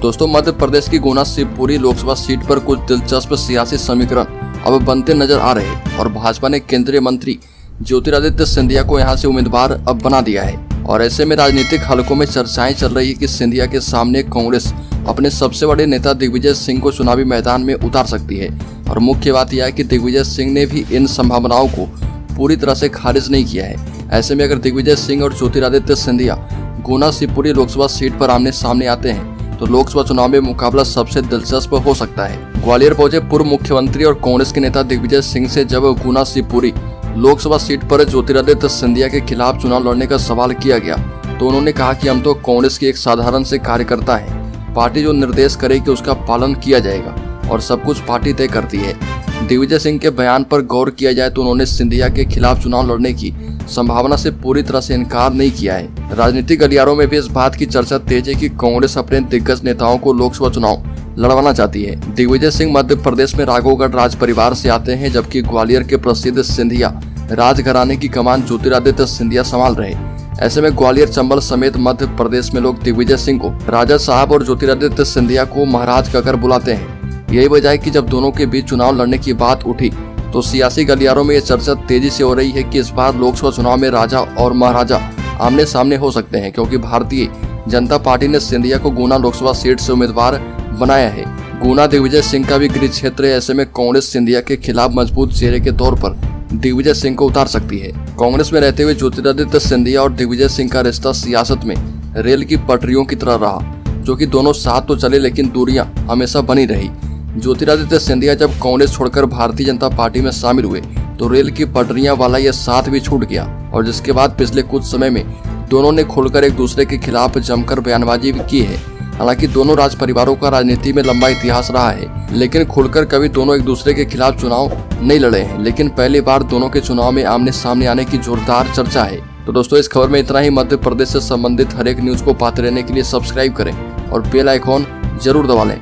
दोस्तों, मध्य प्रदेश की गुना शिवपुरी लोकसभा सीट पर कुछ दिलचस्प सियासी समीकरण अब बनते नजर आ रहे हैं और भाजपा ने केंद्रीय मंत्री ज्योतिरादित्य सिंधिया को यहां से उम्मीदवार अब बना दिया है। और ऐसे में राजनीतिक हलकों में चर्चाएं चल रही है कि सिंधिया के सामने कांग्रेस अपने सबसे बड़े नेता दिग्विजय सिंह को चुनावी मैदान में उतार सकती है। और मुख्य बात यह है कि दिग्विजय सिंह ने भी इन संभावनाओं को पूरी तरह से खारिज नहीं किया है। ऐसे में अगर दिग्विजय सिंह और ज्योतिरादित्य सिंधिया गुना शिवपुरी लोकसभा सीट पर आमने सामने आते हैं तो लोकसभा चुनाव में मुकाबला सबसे दिलचस्प हो सकता है। ग्वालियर पहुंचे पूर्व मुख्यमंत्री और कांग्रेस के नेता दिग्विजय सिंह से जब गुना शिवपुरी लोकसभा सीट पर ज्योतिरादित्य सिंधिया के खिलाफ चुनाव लड़ने का सवाल किया गया तो उन्होंने कहा कि हम तो कांग्रेस के एक साधारण से कार्यकर्ता हैं। पार्टी जो निर्देश करेगी उसका पालन किया जाएगा और सब कुछ पार्टी तय करती है। दिग्विजय सिंह के बयान पर गौर किया जाए तो उन्होंने सिंधिया के खिलाफ चुनाव लड़ने की संभावना से पूरी तरह से इनकार नहीं किया है। राजनीतिक गलियारों में भी इस बात की चर्चा तेज है कि कांग्रेस अपने दिग्गज नेताओं को लोकसभा चुनाव लड़वाना चाहती है। दिग्विजय सिंह मध्य प्रदेश में राघवगढ़ राज परिवार से आते हैं, जबकि ग्वालियर के प्रसिद्ध सिंधिया राजघराने की कमान ज्योतिरादित्य सिंधिया संभाल रहे। ऐसे में ग्वालियर, चंबल समेत मध्य प्रदेश में लोग दिग्विजय सिंह को राजा साहब और ज्योतिरादित्य सिंधिया को महाराज कहकर बुलाते हैं। यही वजह है कि जब दोनों के बीच चुनाव लड़ने की बात उठी तो सियासी गलियारों में यह चर्चा तेजी से हो रही है कि इस बार लोकसभा चुनाव में राजा और महाराजा आमने सामने हो सकते हैं, क्योंकि भारतीय जनता पार्टी ने सिंधिया को गुना लोकसभा सीट से उम्मीदवार बनाया है। गुना दिग्विजय सिंह का भी गृह क्षेत्र है। ऐसे में कांग्रेस सिंधिया के खिलाफ मजबूत चेहरे के तौर पर दिग्विजय सिंह को उतार सकती है। कांग्रेस में रहते हुए ज्योतिरादित्य सिंधिया और दिग्विजय सिंह का रिश्ता सियासत में रेल की पटरियों की तरह रहा, जो कि दोनों साथ तो चले लेकिन दूरियां हमेशा बनी रही। ज्योतिरादित्य सिंधिया जब कांग्रेस छोड़कर भारतीय जनता पार्टी में शामिल हुए तो रेल की पटरियां वाला यह साथ भी छूट गया और जिसके बाद पिछले कुछ समय में दोनों ने खुलकर एक दूसरे के खिलाफ जमकर बयानबाजी भी की है। हालांकि दोनों राज परिवारों का राजनीति में लंबा इतिहास रहा है, लेकिन खुलकर कभी दोनों एक दूसरे के खिलाफ चुनाव नहीं लड़े हैं। लेकिन पहली बार दोनों के चुनाव में आमने सामने आने की जोरदार चर्चा है। तो दोस्तों, इस खबर में इतना ही। मध्य प्रदेश से संबंधित हर एक न्यूज को पाते रहने के लिए सब्सक्राइब करें और बेल आइकॉन जरूर दबा लें।